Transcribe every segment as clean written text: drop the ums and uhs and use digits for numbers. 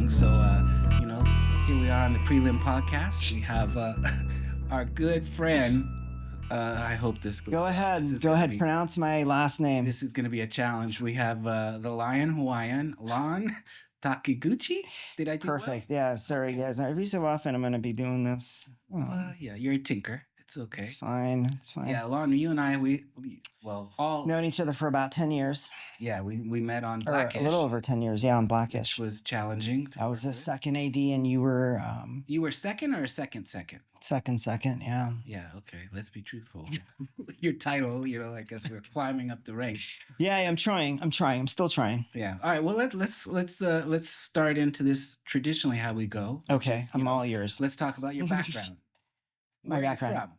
things. So, here we are on the Prelim Podcast. We have our good friend. I hope this goes. Go ahead. Pronounce my last name. This is going to be a challenge. We have the Lion Hawaiian, Lon Takiguchi. Did I do Perfect. Well? Yeah. Sorry, guys. Every so often I'm going to be doing this. Yeah, you're a tinker. It's okay. It's fine. Yeah, Lon, you and I, we all known each other for about 10 years. Yeah, we met on Blackish. A little over 10 years, yeah, on Blackish. Which was challenging. I was the second AD and you were... You were second or second? Second, yeah. Yeah, okay. Let's be truthful. Your title, I guess we're climbing up the ranks. Yeah, I'm trying. I'm still trying. Yeah. All right, well, let's start into this traditionally how we go. Okay, I'm all yours. Let's talk about your background. My background.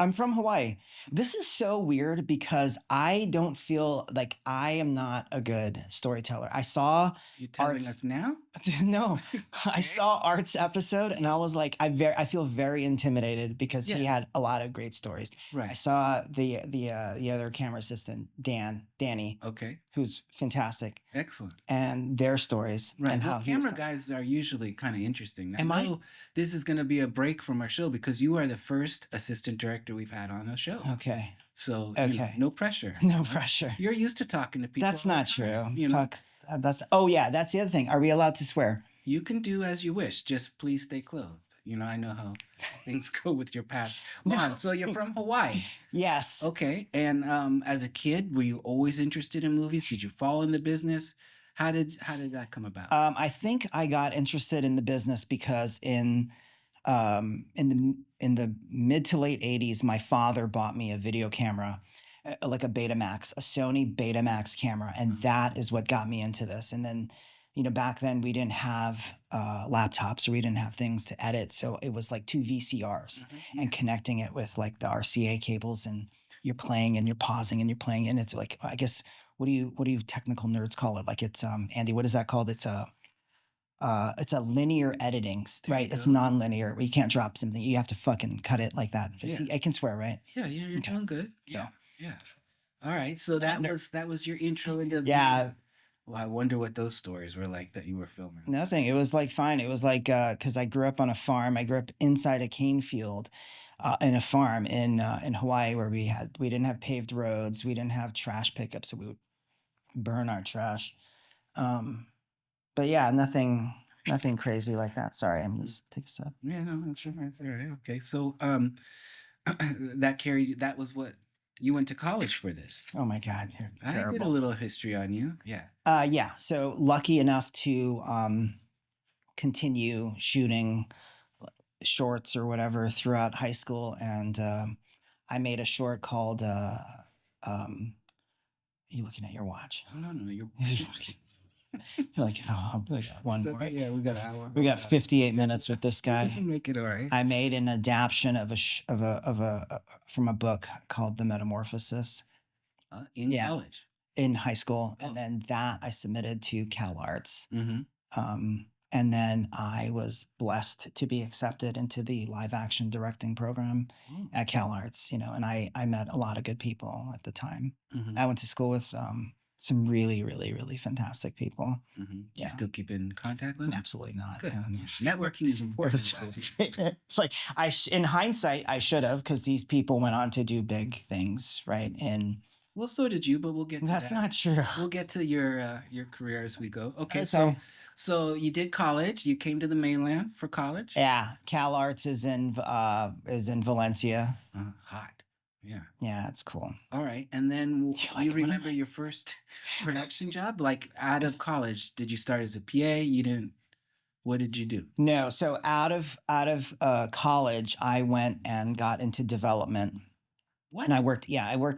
I'm from Hawaii. This is so weird because I don't feel like I am not a good storyteller. I saw You're telling us now? No, I saw Art's episode and I was like, I feel very intimidated because he had a lot of great stories. Right. I saw the other camera assistant, Danny. Okay. Who's fantastic. Excellent. And their stories. Right. And how camera guys are usually kind of interesting. I know this is going to be a break from our show because you are the first assistant director we've had on the show. Okay. So no pressure. No pressure. You're used to talking to people. That's not true. Fuck. That's the other thing. Are we allowed to swear? You can do as you wish. Just please stay clothed. I know how things go with your past. Lon, so you're from Hawaii. Yes. Okay. And as a kid, were you always interested in movies? Did you fall in the business? How did that come about? I think I got interested in the business because in the mid to late 80s, my father bought me a video camera, like a Betamax, a Sony Betamax camera, and that is what got me into this. And then, back then we didn't have laptops or we didn't have things to edit, so it was like 2 VCRs and connecting it with like the RCA cables, and you're playing and you're pausing and you're playing, and it's like, I guess, what do you technical nerds call it? Like it's Andy, what is that called? It's a linear editing, right? It's non-linear. You can't drop something. You have to fucking cut it like that. I can swear, right? Yeah, you're doing good. So yeah. All right. So that was your intro into Well, I wonder what those stories were like that you were filming. Nothing. It was like fine. It was like because I grew up on a farm. I grew up inside a cane field in a farm in Hawaii where we didn't have paved roads. We didn't have trash pickup, so we would burn our trash. But yeah, nothing crazy like that. Sorry, I'm just take a sip. Yeah, no, I'm sure. All right. Okay. So that was what you went to college for this. Oh my God, you're terrible. I did a little history on you. Yeah. Yeah. So lucky enough to continue shooting shorts or whatever throughout high school, and I made a short called. Are you looking at your watch? No, you're. You're like, oh, we got one more. Yeah, we got an hour. We got 58 minutes with this guy. We can make it all right. I made an adaptation from a book called The Metamorphosis. In college? In high school. Oh. And then that I submitted to Cal Arts. Mm-hmm. And then I was blessed to be accepted into the live action directing program at Cal Arts, and I met a lot of good people at the time. Mm-hmm. I went to school with some really, really, really fantastic people. Mm-hmm. You still keep in contact with them? Absolutely not. Good. Networking is important. It's like in hindsight, I should have, because these people went on to do big things, right? And well, so did you, but we'll get to that. That's not true. We'll get to your career as we go. Okay. So you did college. You came to the mainland for college. Yeah, Cal Arts is in Valencia. Hot. Yeah. Yeah, it's cool. All right. And then you remember your first production job? Like out of college, did you start as a PA? You didn't. What did you do? No. So out of college, I went and got into development. What? And I worked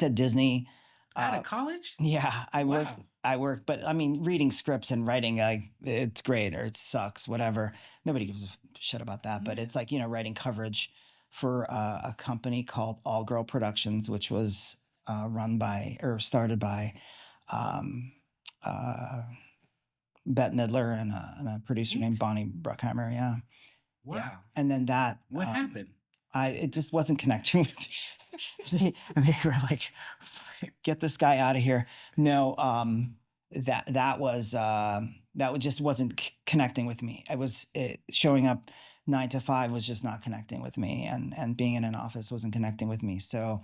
at Disney. Out of college? Yeah, I worked, but I mean, reading scripts and writing, like, it's great or it sucks, whatever. Nobody gives a shit about that. But it's like, writing coverage for a company called All Girl Productions, which was started by Bette Midler and a producer named Bonnie Bruckheimer. Yeah. Wow. Yeah. And then that. What happened? It just wasn't connecting with me. They were like, get this guy out of here. No, that was That just wasn't connecting with me. Showing up 9 to 5 was just not connecting with me, and being in an office wasn't connecting with me. So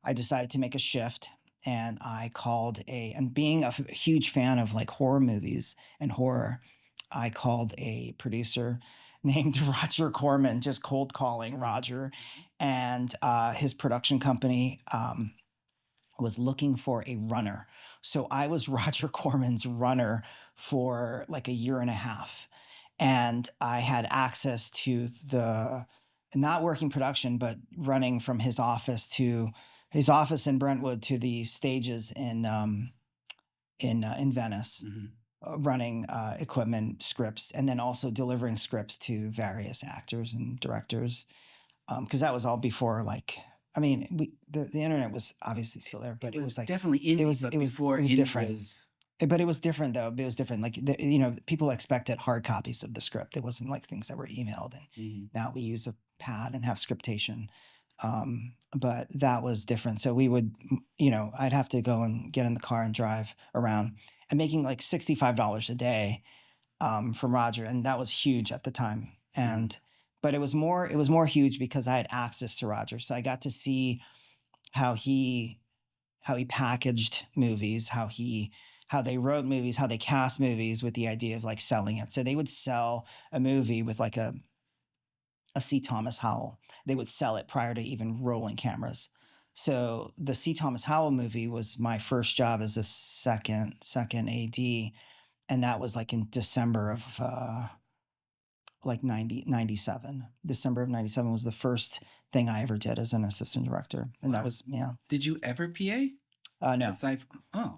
I decided to make a shift, and I called and being a huge fan of like horror movies and horror, I called a producer named Roger Corman, just cold calling Roger, and his production company was looking for a runner. So I was Roger Corman's runner for like a year and a half. And I had access to the not working production, but running from his office in Brentwood to the stages in Venice, running equipment, scripts, and then also delivering scripts to various actors and directors. Because that was all before, like, I mean, the internet was obviously still there, but it was like definitely indie. It was different. But it was different though. It was different. Like people expected hard copies of the script. It wasn't like things that were emailed. And now we use a pad and have scriptation. But that was different. So we would, I'd have to go and get in the car and drive around, and making like $65 a day from Roger, and that was huge at the time. But it was more huge because I had access to Roger, so I got to see how he packaged movies, how they wrote movies, how they cast movies with the idea of like selling it. So they would sell a movie with like a C. Thomas Howell. They would sell it prior to even rolling cameras. So the C. Thomas Howell movie was my first job as a second AD, and that was like in December of like 97. December of 97 was the first thing I ever did as an assistant director, and that was Did you ever PA? No.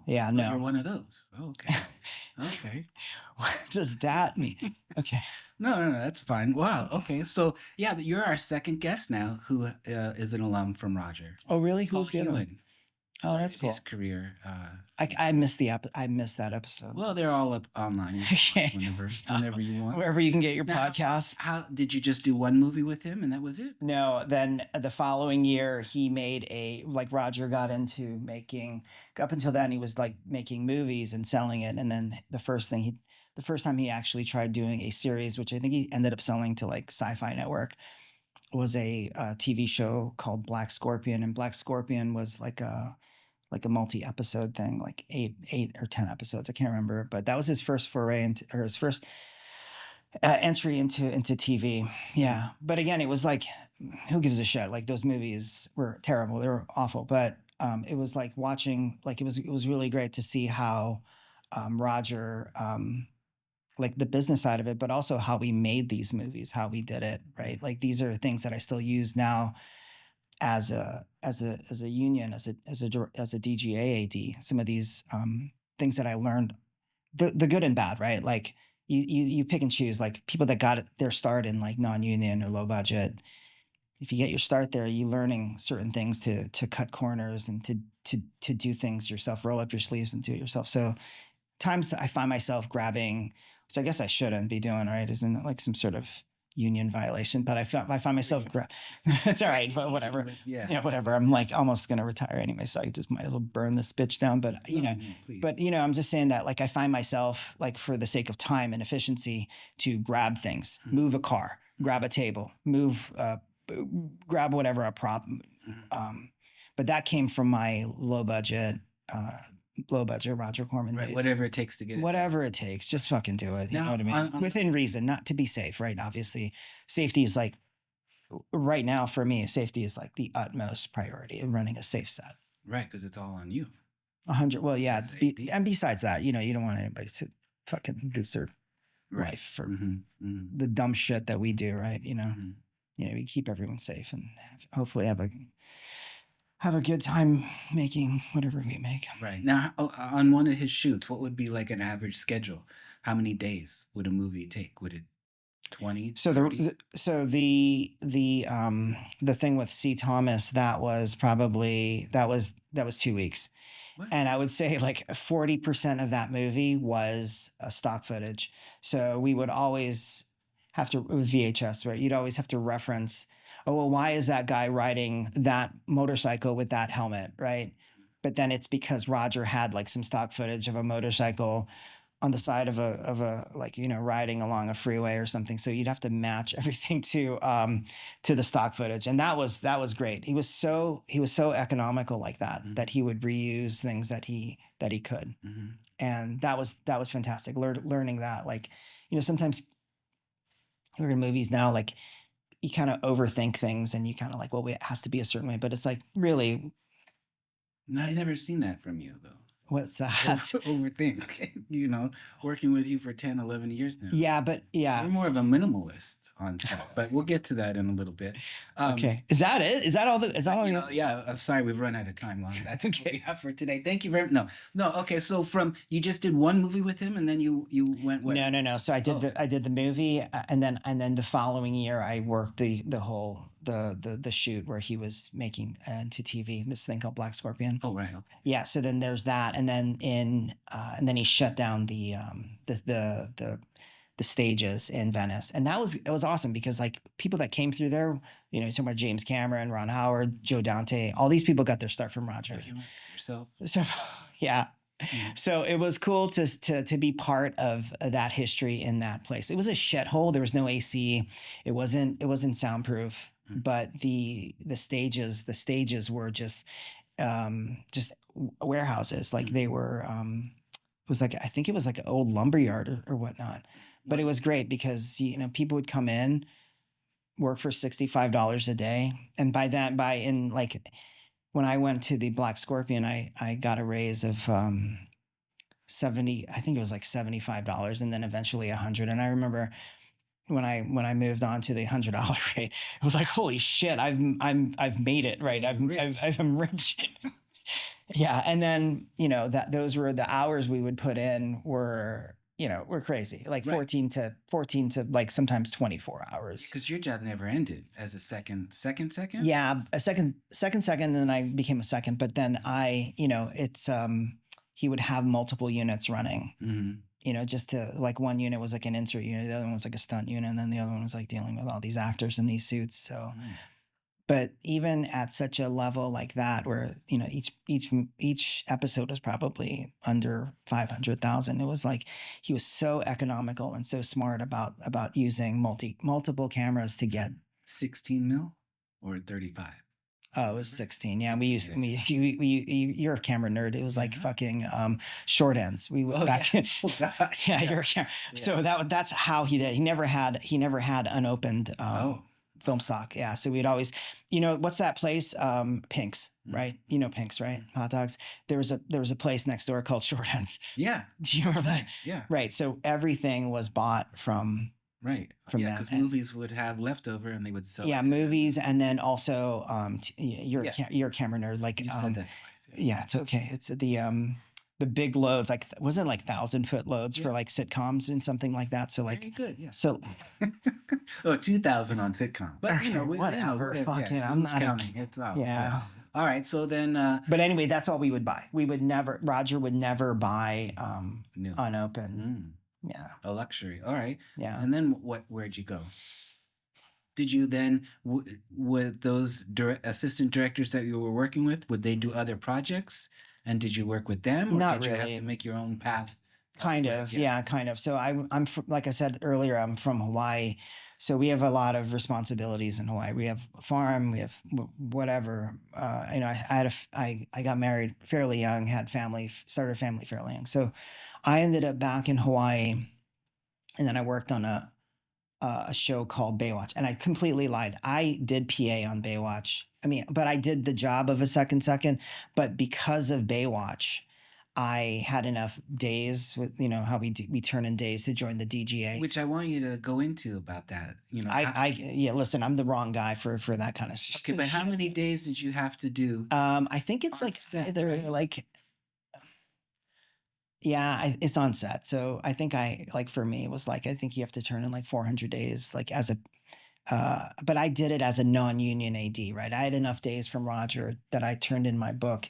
Yeah, no. You're one of those. Oh, okay. Okay. What does that mean? Okay. No, that's fine. Wow. Okay. So yeah, but you're our second guest now who is an alum from Roger. Oh, really? Who's the other one? Oh, that's cool. His career. I missed that episode. Well, they're all up online. Whenever you want. Wherever you can get your podcasts. How did you just do one movie with him and that was it? No. Then the following year, he made Roger got into making. Up until then, he was like making movies and selling it, and then the first time he actually tried doing a series, which I think he ended up selling to like Sci-Fi Network, was a TV show called Black Scorpion, and Black Scorpion was like a multi-episode thing, like 8 or 10 episodes. I can't remember, but that was his first foray his first entry into TV. Yeah. But again, it was like, who gives a shit? Like those movies were terrible. They were awful. But it was like watching, like it was really great to see how Roger, like the business side of it, but also how we made these movies, how we did it, right? Like these are things that I still use now as a union, as a DGA AD. Some of these things that I learned, the good and bad, right? Like you pick and choose. Like people that got their start in like non-union or low budget, if you get your start there, you're learning certain things to cut corners and to do things yourself, roll up your sleeves and do it yourself. So times I find myself grabbing, which I guess I shouldn't be doing, right? Isn't it like some sort of union violation? But I find myself, it's all right, but whatever. Yeah, whatever. I'm like almost going to retire anyway, so I just might as well burn this bitch down. But, I'm just saying that like I find myself like for the sake of time and efficiency to grab things, move a car, grab a table, grab whatever, a prop. But that came from my low budget Roger Corman days. Whatever it takes to get it. Whatever it takes, just fucking do it. You know what I mean? Within reason, not to be safe, right? Obviously, safety is like, right now for me, safety is like the utmost priority in running a safe set. Right, because it's all on you. 100. Well, yeah. And besides that, you don't want anybody to fucking lose their life for the dumb shit that we do, right? We keep everyone safe and hopefully have a good time making whatever we make. Right. Now, on one of his shoots, what would be like an average schedule? How many days would a movie take? Would it 20? So the thing with C. Thomas, that was 2 weeks. What? And I would say like 40% of that movie was stock footage. So we would always have to, with VHS, right? You'd always have to reference, oh, well, why is that guy riding that motorcycle with that helmet, right? But then it's because Roger had like some stock footage of a motorcycle on the side of a like, you know, riding along a freeway or something. So you'd have to match everything to the stock footage. And that was great. He was so economical like that, that he would reuse things that he could. And that was fantastic. Learning that, like, you know, sometimes we're in movies now, like you kind of overthink things and you kind of like, well, it has to be a certain way, but it's like, really, I've never seen that from you though. what's that? Overthink, you know, working with you for 10, 11 years now. Yeah, but yeah. You're more of a minimalist on set, but we'll get to that in a little bit. Okay. Is that it? Is that all you know, yeah, I'm sorry, we've run out of time, Lon. That's okay. What we have for today. Thank you very much. No. Okay, so you just did one movie with him and then you went what? No. So I did the movie and then the following year I worked the whole the shoot where he was making into TV, this thing called Black Scorpion. Oh, right. Okay. Yeah. So then there's that, and then and then he shut down the stages in Venice, and it was awesome because like people that came through there, you know, you're talking about James Cameron, Ron Howard, Joe Dante, all these people got their start from Roger. Yourself. So yeah. So it was cool to be part of that history in that place. It was a shithole. There was no AC. It wasn't soundproof. But the stages were just warehouses. Like they were. It was like, I think it was like an old lumberyard or whatnot. But it was great because, you know, people would come in, work for $65 a day, and when I went to the Black Scorpion, I got a raise of I think it was like $75, and then eventually $100. And I remember when I moved on to the $100 rate, it was like, holy shit, I've made it, right? I'm rich. Yeah, and then, you know, those were the hours we would put in were crazy, like right. 14 to like sometimes 24 hours. Because your job never ended as a second. Yeah, a second, and then I became a second. But then he would have multiple units running. Mm-hmm. You know, just to like one unit was like an insert unit, the other one was like a stunt unit, and then the other one was like dealing with all these actors in these suits. So, but even at such a level like that, where, you know, each episode was probably under 500,000, it was like he was so economical and so smart about using multiple cameras to get 16 mil or 35. Oh, it was 16. Yeah, you're a camera nerd. It was like fucking short ends. We went back. Yeah. Oh, gosh. Yeah, you're a camera. Yeah. So that's how he did. He never had unopened film stock. Yeah. So we'd always, you know, what's that place? Pink's, right? You know Pink's, right? Hot dogs. There was a place next door called Short Ends. Yeah. Do you remember that? Yeah. Right. So everything was bought from. Right. From them. Because movies would have leftover and they would sell. Yeah, movies, and then also you're a camera nerd. Like you said that twice. Yeah, it's okay. It's the big loads, like wasn't it like 1,000-foot loads for like sitcoms and something like that. So like very good. Yeah. So 2,000 on sitcom. But you know, whatever. Fucking, yeah, I'm not counting. It's all. Yeah. All right. So then. But anyway, that's all we would buy. Roger would never buy unopened. Yeah. A luxury. All right. Yeah. And then where'd you go? Did you then, with those assistant directors that you were working with, would they do other projects? And did you work with them? Or Not did you really. have to make your own path? Kind of. Yeah, kind of. So I'm like I said earlier, I'm from Hawaii. So we have a lot of responsibilities in Hawaii. We have a farm, we have whatever. You know, I got married fairly young, started a family fairly young. So I ended up back in Hawaii, and then I worked on a show called Baywatch. And I completely lied. I did PA on Baywatch. I mean, but I did the job of a second. But because of Baywatch, I had enough days with, you know, how we turn in days to join the DGA. Which I want you to go into about that. You know, listen, I'm the wrong guy for that kind of stuff. Okay, but how many days did you have to do? I think it's like either like. Yeah, it's on set. So I think for me, it was like, I think you have to turn in like 400 days, like as but I did it as a non-union AD, right? I had enough days from Roger that I turned in my book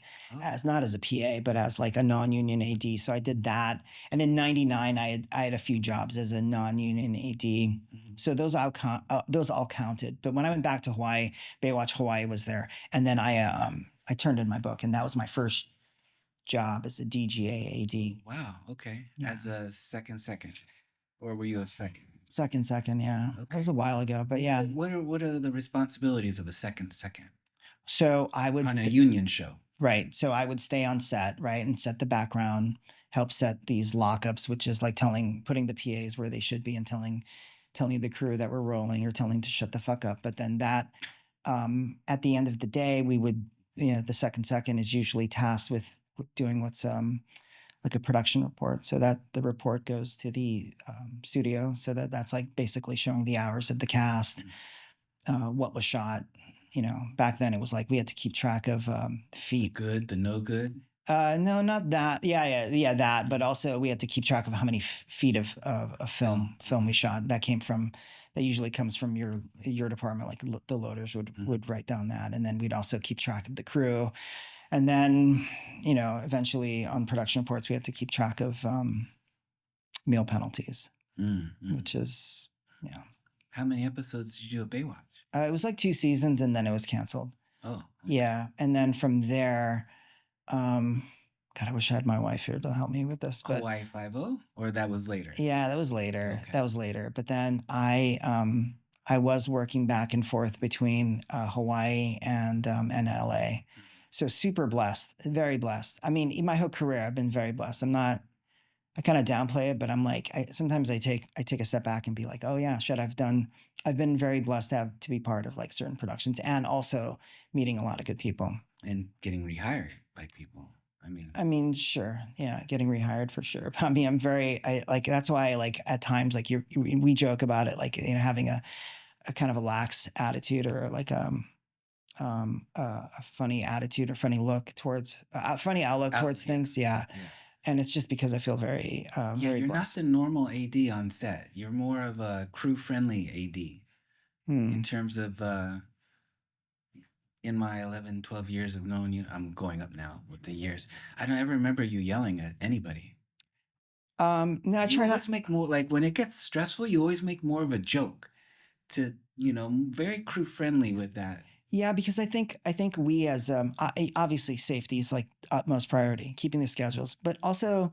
not as a PA, but as like a non-union AD. So I did that. And in 99, I had a few jobs as a non-union AD. Mm-hmm. So those all counted. But when I went back to Hawaii, Baywatch Hawaii was there. And then I turned in my book, and that was my first job as a DGA AD. Wow. Okay. Yeah. As a second, or were you a second? Second, yeah. Okay. That was a while ago, but yeah. What are the responsibilities of a second? So I would On a union show. Right. So I would stay on set, right, and set the background, help set these lockups, which is like putting the PAs where they should be and telling the crew that we're rolling or telling to shut the fuck up. But then that, at the end of the day, we would, the second is usually tasked with doing what's like a production report. So that the report goes to the studio. So that's like basically showing the hours of the cast, what was shot. Back then it was like we had to keep track of feet. Good, the no good? No, not that. Yeah, that. But also we had to keep track of how many feet of film we shot. That usually comes from your department. Like the loaders would write down that, and then we'd also keep track of the crew. And then, eventually on production reports, we had to keep track of meal penalties, which is, yeah. How many episodes did you do of Baywatch? It was like 2 seasons, and then it was canceled. Oh. Okay. Yeah. And then from there, God, I wish I had my wife here to help me with this. But Hawaii 5-0? Or that was later? Yeah, that was later. Okay. That was later. But then I was working back and forth between Hawaii and LA. So super blessed, very blessed. I mean, in my whole career, I've been very blessed. I kind of downplay it, but I'm like, sometimes I take a step back and be like, oh yeah, shit, I've been very blessed to be part of like certain productions and also meeting a lot of good people. And getting rehired by people. I mean, sure. Yeah. Getting rehired for sure. I mean, that's why like at times, like we joke about it, like, having a kind of a lax attitude or like, a funny attitude or funny look towards funny outlook towards things. Yeah. And it's just because I feel very, very you're blessed. not the normal AD on set. You're more of a crew friendly AD in terms of, in my 11, 12 years of knowing you, I'm going up now with the years. I don't ever remember you yelling at anybody. No, I try not to make more, like when it gets stressful, you always make more of a joke to, very crew friendly with that. Yeah, because I think we as obviously safety is like utmost priority, keeping the schedules, but also,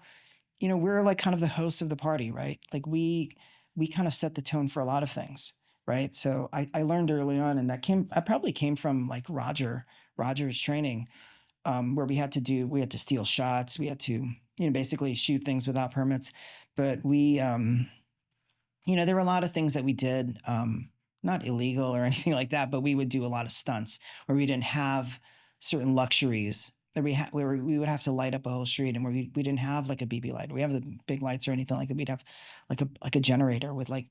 we're like kind of the hosts of the party, right? Like we kind of set the tone for a lot of things, right? So I learned early on, and I probably came from like Roger's training, where we had to steal shots, we had to basically shoot things without permits, but we there were a lot of things that we did. Not illegal or anything like that, but we would do a lot of stunts where we didn't have certain luxuries that where we would have to light up a whole street, and where we didn't have like a BB light. We have the big lights or anything like that. We'd have like a generator with like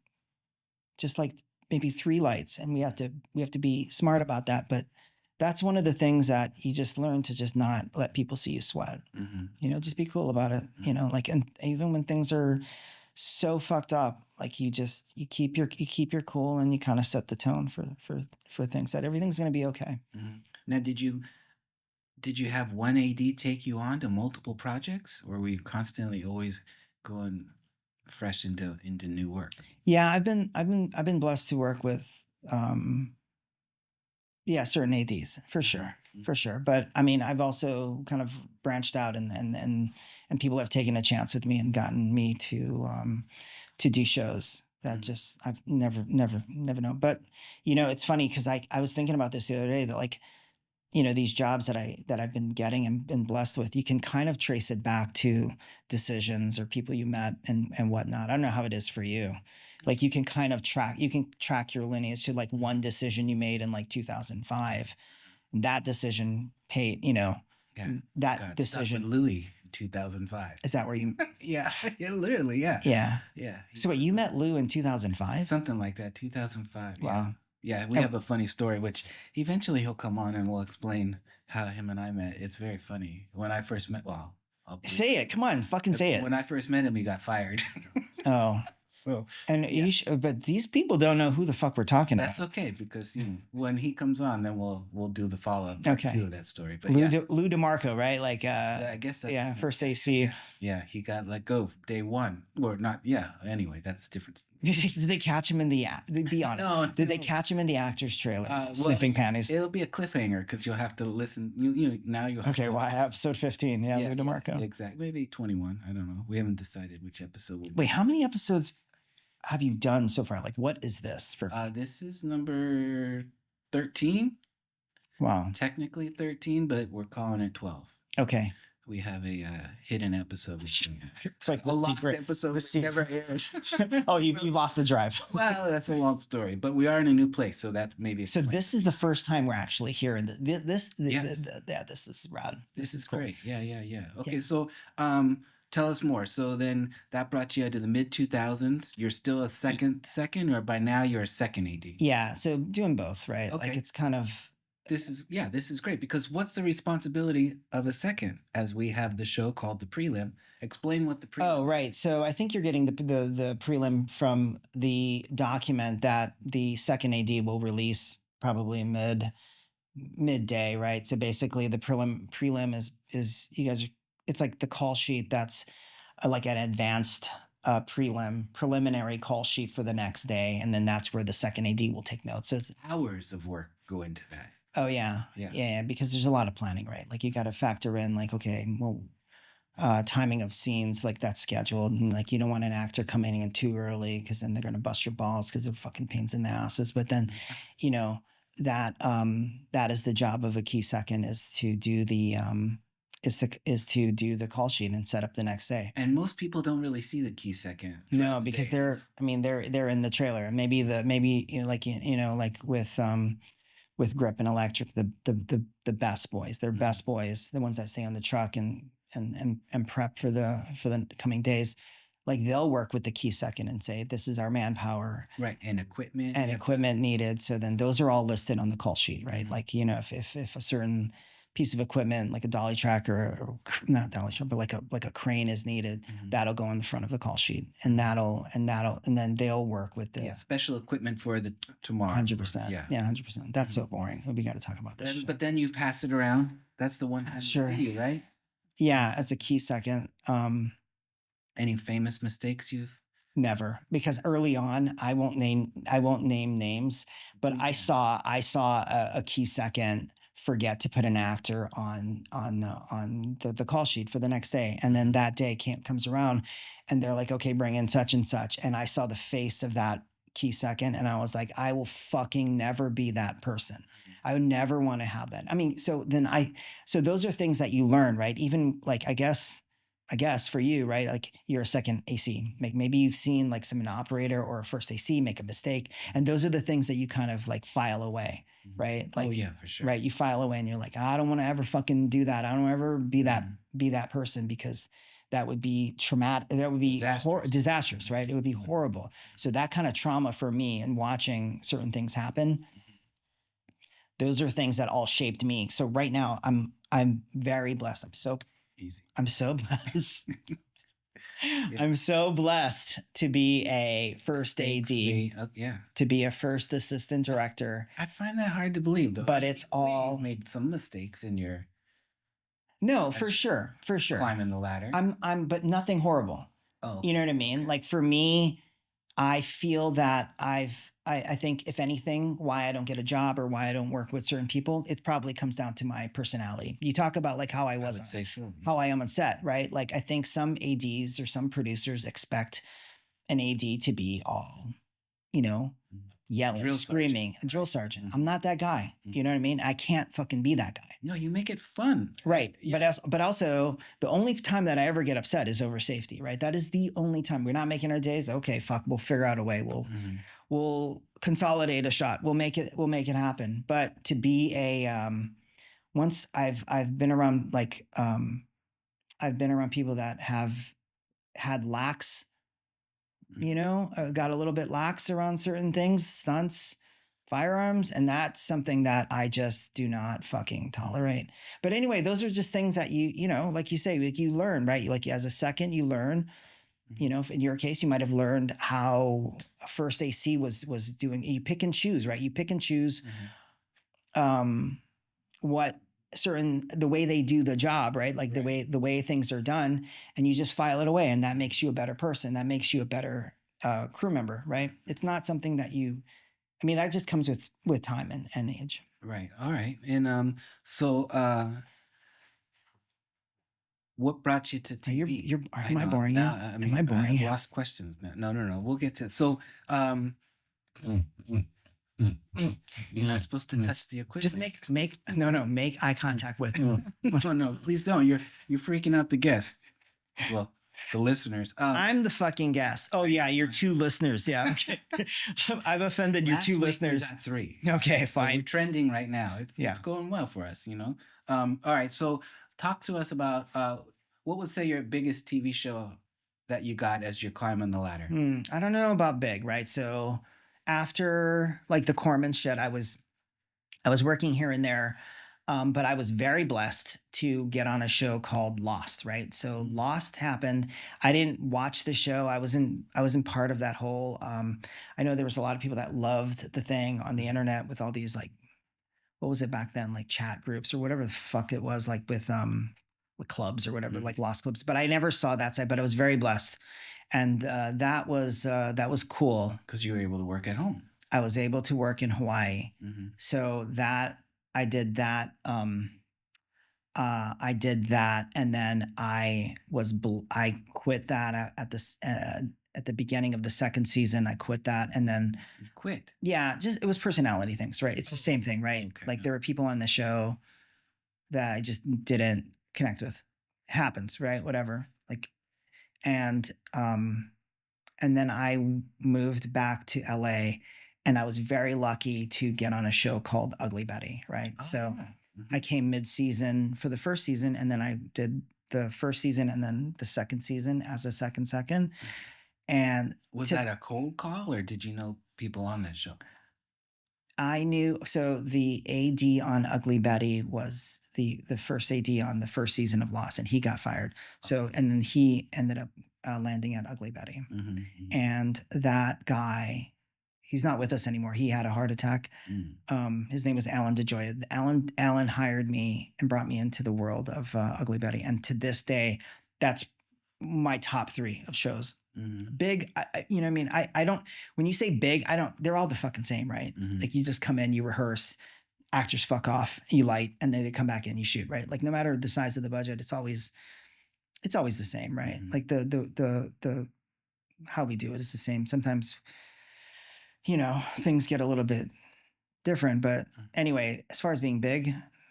just like maybe 3 lights, and we have to be smart about that. But that's one of the things that you just learn to just not let people see you sweat. Just be cool about it. Like, and even when things are so fucked up, like you keep your cool, and you kind of set the tone for things, that everything's going to be okay. Now, did you have one AD take you on to multiple projects, or were you constantly always going fresh into new work? Yeah, I've been blessed to work with certain ADs for sure. For sure. But I mean, I've also kind of branched out, and people have taken a chance with me and gotten me to do shows that just I've never known. But it's funny because I was thinking about this the other day, that like, these jobs that I've been getting and been blessed with, you can kind of trace it back to decisions or people you met and whatnot. I don't know how it is for you. Like you can kind of track your lineage to like one decision you made in like 2005. That decision paid, that decision. With Louis, 2005. Is that where you? Yeah, literally, yeah. Yeah. So wait, you met Lou in 2005? Something like that, 2005. Wow. Yeah, we have a funny story, which eventually he'll come on and we'll explain how him and I met. It's very funny. When I first met, say it. Come on, fucking say it. When I first met him, he got fired. Oh. So, and but these people don't know who the fuck we're talking about. That's okay, because when he comes on, then we'll do the follow up too of that story. But Lou DeMarco, right? Like I guess that's first AC. Yeah, he got let go day one, or not. Yeah. Anyway, that's a different Did they catch him in the? Be honest. No, Did they no. catch him in the actor's trailer Well, sniffing panties? It'll be a cliffhanger because you'll have to listen. Now you have Okay, to. well, episode 15. Yeah, Lou Yeah, DeMarco. exactly. Maybe 21. I don't know. We haven't decided which episode will be. Wait, how many episodes have you done so far? Like, what is this for? This is number 13. Wow. Technically 13, but we're calling it 12. Okay. We have a hidden episode. It's like a lost secret. episode The that never aired. Oh, you lost the drive. Well, that's a long story, but we are in a new place, so that maybe. So this is the first time we're actually hearing this. Yes. Yeah, this is rad. This is cool. great. Yeah. Okay, Yeah. so tell us more. So then that brought you into the mid 2000s. You're still a second, or by now you're a second AD. Yeah, so doing both, right? Okay. Like it's kind of. This is great because what's the responsibility of a second? As we have the show called the Prelim. Explain what the Prelim. Oh, right. So I think you're getting the prelim from the document that the second AD will release probably midday, right? So basically, the prelim is you guys. It's like the call sheet that's like an advanced preliminary call sheet for the next day, and then that's where the second AD will take notes. So it's, Hours of work go into that. oh yeah, because there's a lot of planning, right? Like you got to factor in, like, okay, well, timing of scenes, like that's scheduled, and like you don't want an actor coming in too early because then they're gonna bust your balls because they're fucking pains in the asses. But then, that is the job of a key second, is to do the to do the call sheet and set up the next day. And most people don't really see the key second. No, because they're in the trailer, and maybe like with Grip and Electric, the best boys, they're best boys, the ones that stay on the truck and prep for the coming days. Like they'll work with the key second and say, this is our manpower, right, and equipment needed. So then those are all listed on the call sheet, right? Like if a certain piece of equipment, like a dolly track or not dolly track, but like a crane is needed, that'll go on the front of the call sheet, and then they'll work with the special equipment for the tomorrow. 100%. Yeah, 100%. That's so boring. We got to talk about this. But then you pass it around. That's the one time Sure. video, right? Yeah, as a key second. Any famous mistakes you've? Never, because early on, I won't name names, but I saw a key second forget to put an actor on the call sheet for the next day, and then that day comes around, and they're like, okay, bring in such and such, and I saw the face of that key second, and I was like, I will fucking never be that person. I would never want to have that. I mean, so those are things that you learn, right? Even like I guess for you, right? Like you're a second AC. Maybe you've seen like an operator or a first AC make a mistake, and those are the things that you kind of like file away, right? Like, oh yeah, for sure. Right, you file away, and you're like, I don't want to ever fucking do that. I don't ever be that person, because that would be traumatic. That would be disastrous, right? It would be horrible. So that kind of trauma for me, and watching certain things happen, those are things that all shaped me. So right now, I'm very blessed. I'm so blessed. Yeah. I'm so blessed to be a first AD, to be a first assistant director. I find that hard to believe, though. But it's all you made some mistakes in your. No, for sure. Climbing the ladder. But nothing horrible. Oh, you know what I mean? Okay. Like for me, I feel that I think if anything, why I don't get a job or why I don't work with certain people, it probably comes down to my personality. You talk about like how I would say so. How I am on set, right? Like I think some ADs or some producers expect an AD to be all, yelling, screaming, a drill sergeant. I'm not that guy. You know what I mean? I can't fucking be that guy. No, you make it fun. Right. Yeah. But also the only time that I ever get upset is over safety, right? That is the only time. We're not making our days. Okay, fuck, we'll figure out a way. We'll consolidate a shot. We'll make it happen. But to be once I've been around people that have had lax, got a little bit lax around certain things, stunts, firearms, and that's something that I just do not fucking tolerate. But anyway, those are just things that like you say, like you learn, right? Like as a second, you learn. If in your case, you might have learned how a first AC was doing. You pick and choose, right? You pick and choose what the way they do the job, right? Like the way things are done, and you just file it away, and that makes you a better person. That makes you a better crew member, right? It's not something that that just comes with time and age. Right. All right. And so what brought you to TV? Am I boring you? Am I boring I've you? lost questions now. No. We'll get to it. So you're not supposed to touch the equipment. Just make eye contact with me. No, please don't. You're freaking out the guests. Well, the listeners. I'm the fucking guest. Oh yeah, your two listeners. Yeah, okay. I've offended your two listeners. We got 3. Okay, So fine. we're trending right now. It's going well for us, you know. All right. So talk to us about what would say your biggest TV show that you got as you're climbing the ladder. I don't know about big, right? So after like the Corman shit, I was working here and there. But I was very blessed to get on a show called Lost, right? So Lost happened. I didn't watch the show. I wasn't part of that whole. I know there was a lot of people that loved the thing on the internet with all these like, what was it back then? Like chat groups or whatever the fuck it was, like with clubs or whatever, like Lost clubs. But I never saw that side. But I was very blessed, and that was cool because you were able to work at home. I was able to work in Hawaii, so that. I did that, and then I quit that at the beginning of the second season. I quit that, and then you quit. Yeah, just it was personality things, right? It's the same thing, right? Okay, like there were people on the show that I just didn't connect with. It happens, right? Whatever. Like, and then I moved back to LA. And I was very lucky to get on a show called Ugly Betty, right? Oh, so I came mid-season for the first season, and then I did the first season and then the second season as a second. And was that a cold call, or did you know people on that show? I knew. So the AD on Ugly Betty was the first AD on the first season of Lost, and he got fired. So and then he ended up landing at Ugly Betty, and that guy. He's not with us anymore. He had a heart attack. His name was Alan DeJoy. Alan hired me and brought me into the world of Ugly Betty. And to this day, that's my top 3 of shows. Big, you know what I mean? I don't, when you say big, they're all the fucking same, right? Like you just come in, you rehearse, actors fuck off, you light, and then they come back in, you shoot, right? Like no matter the size of the budget, it's always the same, right? Like the how we do it is the same. Sometimes, you know, things get a little bit different, but anyway, as far as being big,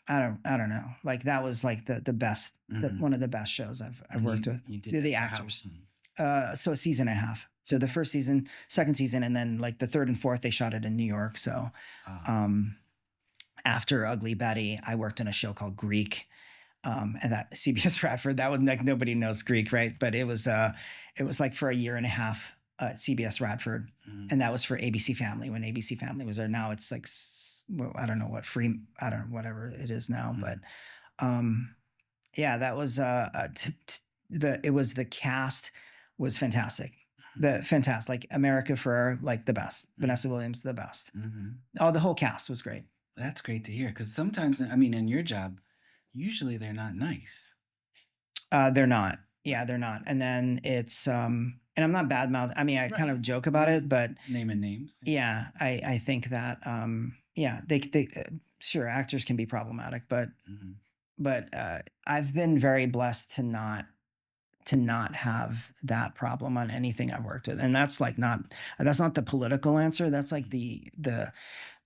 I don't know. Like that was like the best, one of the best shows I've worked with. You did the actors. So a season and a half. So the first season, second season, and then like the third and fourth, they shot it in New York. So after Ugly Betty, I worked on a show called Greek. And that CBS Radford, that was like nobody knows Greek, right? But it was like for a year and a half. CBS Radford, and that was for ABC Family when ABC Family was there. Now it's like I don't know what free, I don't know, whatever it is now, but yeah, that was the cast was fantastic. Like America Ferrera, like the best. Vanessa Williams, the best. Oh, the whole cast was great. That's great to hear, because sometimes, I mean, in your job, usually they're not nice. They're not. Yeah, they're not. And then it's and I'm not badmouth. I mean, I kind of joke about it, but naming names. Yeah, I think that yeah, they sure, actors can be problematic, but I've been very blessed to not have that problem on anything I've worked with, and that's not the political answer. That's like the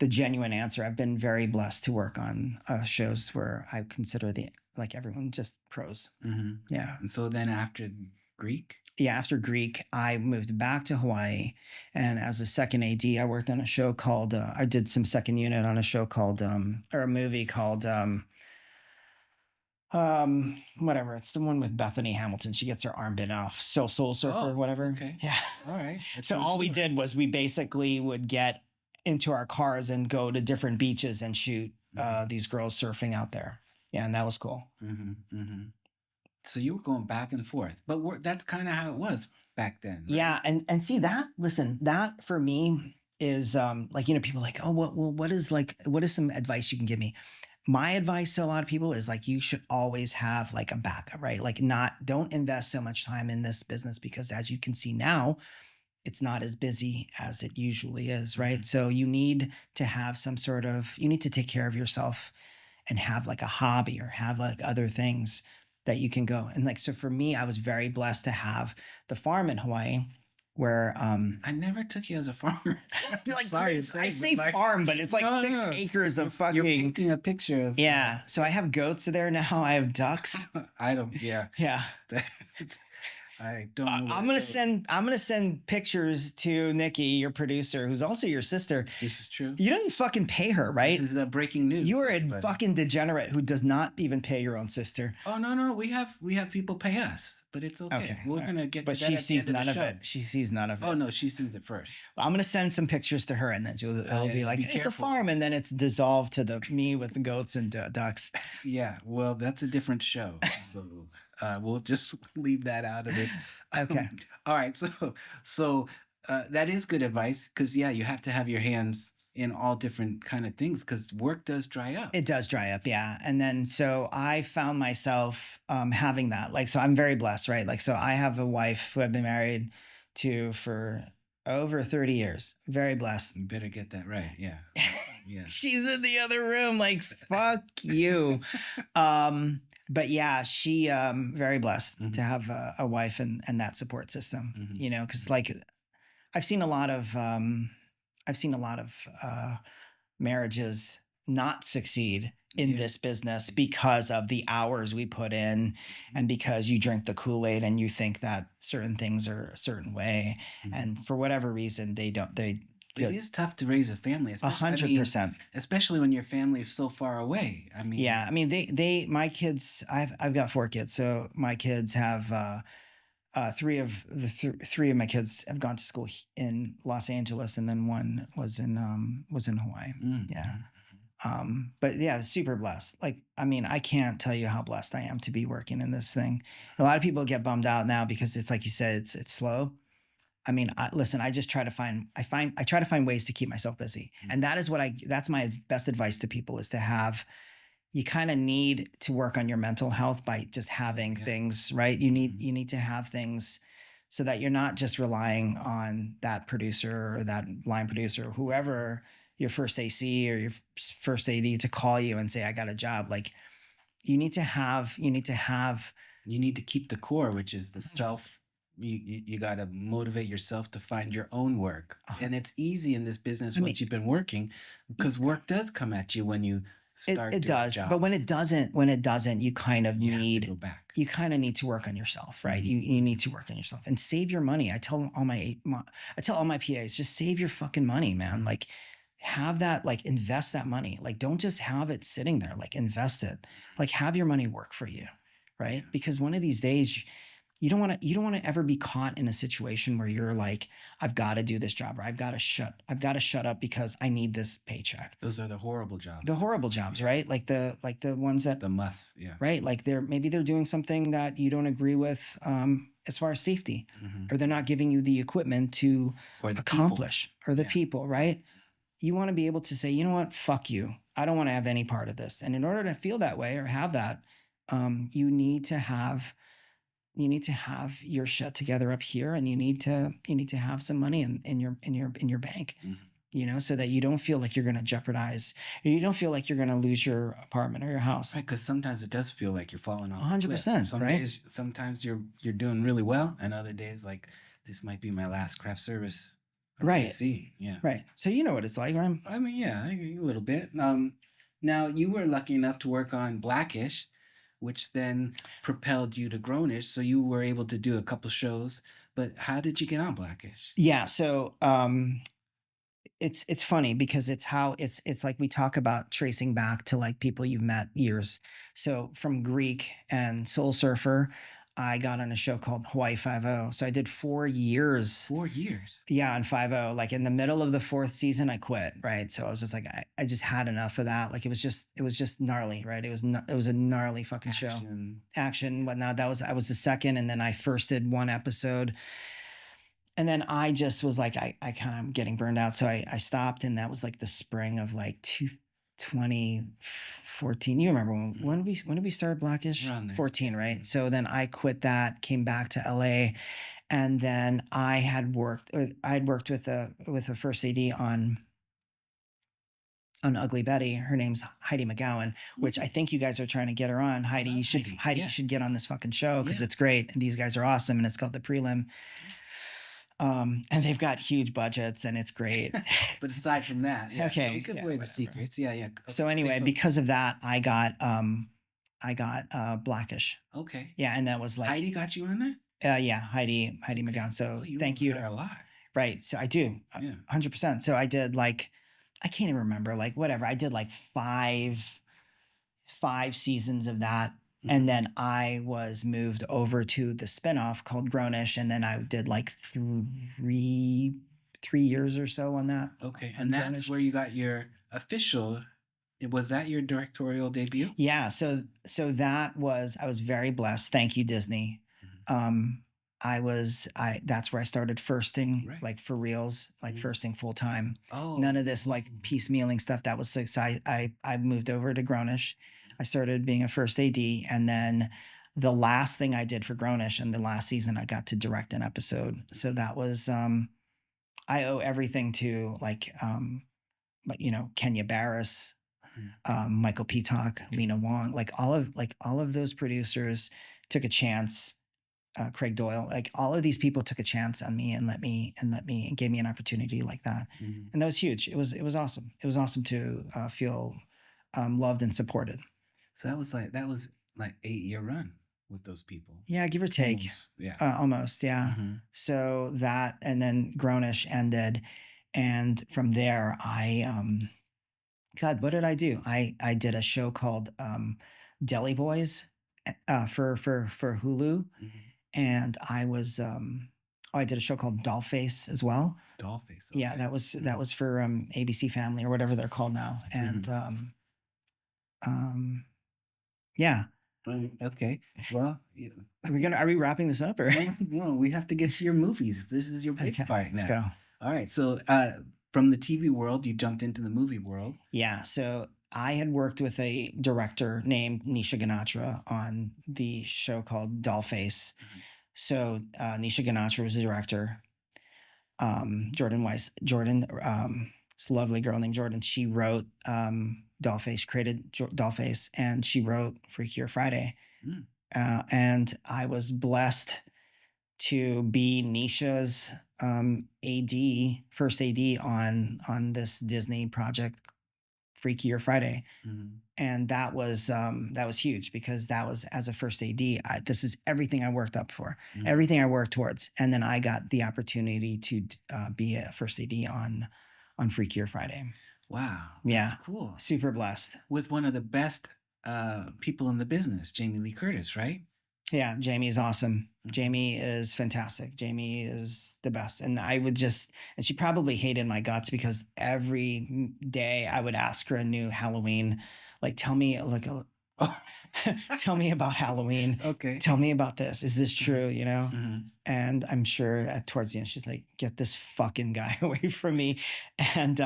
genuine answer. I've been very blessed to work on shows where I consider everyone just pros. Yeah. And so then after Greek. Yeah, after Greek, I moved back to Hawaii, and as a second AD, I worked on a show called. I did some second unit on a show called, or a movie called, whatever. It's the one with Bethany Hamilton. She gets her arm bitten off. Soul Surfer, whatever. Okay. Yeah. All right. So all we did was we basically would get into our cars and go to different beaches and shoot these girls surfing out there. Yeah, and that was cool. So you were going back and forth, but that's kind of how it was back then. Right? Yeah, and see that. Listen, that for me is like, you know, people are like, oh, what is some advice you can give me? My advice to a lot of people is like, you should always have like a backup, right? Like don't invest so much time in this business, because as you can see now, it's not as busy as it usually is, right? Mhm. So you need to have you need to take care of yourself and have like a hobby or have like other things that you can go. And like, so for me, I was very blessed to have the farm in Hawaii where, I never took you as a farmer. you're like, Sorry to I say, say but like, farm, but it's like no, 6 no. acres of You're fucking, painting a picture of. yeah. So I have goats there now. I have ducks. I don't. Yeah. Yeah. I don't know. I'm gonna send pictures to Nikki, your producer, who's also your sister. This is true. You don't even fucking pay her, right? This is breaking news. You are a but- fucking degenerate who does not even pay your own sister. Oh no, we have people pay us, but it's okay. Okay, We're all gonna get. But to that she at the sees end of none the of show. it. She sees none of it. Oh no, she sees it first. I'm gonna send some pictures to her, and then it'll be yeah, like, be it's a careful. farm, and then it's dissolved to me with the goats and ducks. Yeah, well, that's a different show, so we'll just leave that out of this. Okay. All right. So that is good advice because yeah, you have to have your hands in all different kind of things because work does dry up. It does dry up, yeah. And then so I found myself having that. Like, so I'm very blessed, right? Like, so I have a wife who I've been married to for over 30 years. Very blessed. You better get that right. Yeah. Yeah. She's in the other room, like, fuck you. But yeah, she very blessed to have a wife and that support system, you know, because like I've seen a lot of marriages not succeed in this business because of the hours we put in and because you drink the Kool-Aid and you think that certain things are a certain way. And for whatever reason, it is tough to raise a family. 100%. Especially when your family is so far away. I mean, yeah, I mean, my kids, I've got 4 kids. So my kids have, 3 of my kids have gone to school in Los Angeles, and then one was in Hawaii. Yeah. But yeah, super blessed. Like, I mean, I can't tell you how blessed I am to be working in this thing. A lot of people get bummed out now because it's like you said, it's slow. I mean, listen, I just try to find ways to keep myself busy. And that is that's my best advice to people is you kind of need to work on your mental health by just having things, right? You need to have things so that you're not just relying on that producer or that line producer or whoever, your first AC or your first AD, to call you and say, I got a job. Like you need to keep the core, which is the self. You got to motivate yourself to find your own work. And it's easy in this business once you've been working because work does come at you when you start it does. jobs. But when it doesn't, you kind of need to go back. You kind of need to work on yourself, right? You need to work on yourself and save your money. I tell all my PAs, just save your fucking money, man. Like have that, like invest that money. Like don't just have it sitting there, like invest it. Like have your money work for you, right? Because one of these days you don't want to ever be caught in a situation where you're like, I've got to do this job or I've got to shut up because I need this paycheck. Those are the horrible jobs. The horrible jobs, right? Like the ones that the must, yeah. Right? Like maybe they're doing something that you don't agree with as far as safety, or they're not giving you the equipment to accomplish, or the people, right? You want to be able to say, you know what, fuck you. I don't want to have any part of this. And in order to feel that way or have that, you need to have your shit together up here, and you need to have some money in your bank, you know, so that you don't feel like you're going to jeopardize, you don't feel like you're going to lose your apartment or your house. Right, because sometimes it does feel like you're falling off. 100%. Some right? days, sometimes you're doing really well, and other days like this might be my last craft service. Right. See, yeah. Right. So you know what it's like, right? I mean, yeah, a little bit. Now you were lucky enough to work on Blackish, which then propelled you to Grownish. So you were able to do a couple shows. But how did you get on Blackish? Yeah. So it's funny because it's like we talk about tracing back to like people you've met years. So from Greek and Soul Surfer, I got on a show called Hawaii 5-0. So I did 4 years. 4 years? Yeah, on 5-0. Like in the middle of the 4th season, I quit, right? So I was just like, I just had enough of that. Like it was just gnarly, right? It was a gnarly fucking show. Action, whatnot. I was the second, and then I first did 1 episode. And then I just was like, I kind of getting burned out. So I stopped, and that was like the spring of like 2014. You remember when did we start Blackish? 14, right? So then I quit that, came back to LA, And then I had worked with a first AD on Ugly Betty. Her name's Heidi McGowan, which I think you guys are trying to get her on. Heidi, you should Heidi, you should get on this fucking show because Yeah. it's great and these guys are awesome and it's called the Prelim. And they've got huge budgets and it's great. But aside from that, Okay, don't give yeah, away the whatever. secrets. Yeah. So Stay anyway, focused. because of that, I got Blackish. Okay. Yeah, and that was like Heidi got you on that? yeah, Heidi McGowan. So thank you. A lot. Right. So I do. Yeah. 100%. So I did like, I can't even remember, like whatever. I did like five seasons of that. Mm-hmm. And then I was moved over to the spinoff called Grownish. And then I did like 3 years or so on that. Okay. And that's Grownish. where you got your official, was that your directorial debut? Yeah. So that was, I was very blessed. Thank you, Disney. Mm-hmm. That's where I started firsting, Right. like for reals, like Mm-hmm. firsting full time. Oh. None of this like piecemealing stuff. That was so exciting. I moved over to Grownish. I started being a first AD, and then the last thing I did for Grownish and the last season, I got to direct an episode. So that was I owe everything to like but you know, Kenya Barris, Michael Peacock, Lena Wong, like all of those producers took a chance. Craig Doyle, like all of these people took a chance on me and gave me an opportunity like that. Mm-hmm. And that was huge. It was awesome. It was awesome to feel loved and supported. So that was like 8-year run with those people. Yeah, give or take. Almost. Yeah. Almost, yeah. Mm-hmm. So that, and then Grownish ended. And from there, God, what did I do? I did a show called Deli Boys for Hulu. Mm-hmm. And I was I did a show called Dollface as well. Dollface. Okay. Yeah, that was for ABC Family or whatever they're called now. And yeah. Okay. Well, Are we wrapping this up or? No, we have to get to your movies. This is your big part now. Let's go. All right. So from the TV world, you jumped into the movie world. Yeah. So I had worked with a director named Nisha Ganatra on the show called Dollface. Mm-hmm. So Nisha Ganatra was the director. Jordan, this lovely girl named Jordan, she wrote Dollface, created Dollface, and she wrote Freakier Friday. Mm. And I was blessed to be Nisha's first AD on this Disney project, Freakier Friday. Mm-hmm. And that was huge because that was, as a first AD, this is everything I worked up for, mm-hmm. everything I worked towards. And then I got the opportunity to be a first AD on Freakier Friday. Wow. Yeah. That's cool. Super blessed. With one of the best people in the business, Jamie Lee Curtis, right? Yeah, Jamie is awesome. Jamie is fantastic. Jamie is the best. And and she probably hated my guts because every day I would ask her a new Halloween, like, tell me about Halloween. Okay. Tell me about this. Is this true? You know? Mm-hmm. And I'm sure towards the end, she's like, get this fucking guy away from me. And,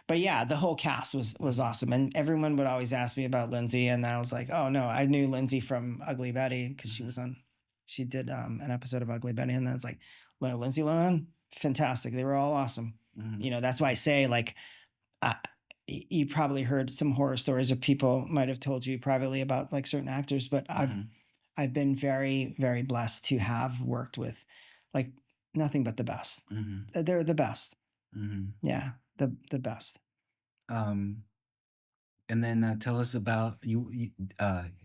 but yeah, the whole cast was awesome. And everyone would always ask me about Lindsay. And I was like, oh no, I knew Lindsay from Ugly Betty because she did an episode of Ugly Betty. And then it's like, well, Lindsay Lohan, fantastic. They were all awesome. Mm-hmm. You know, that's why I say like, you probably heard some horror stories or people might have told you privately about like certain actors, but mm-hmm. I've been very, very blessed to have worked with like nothing but the best. Mm-hmm. They're the best. Mm-hmm. Yeah. The best. And then tell us about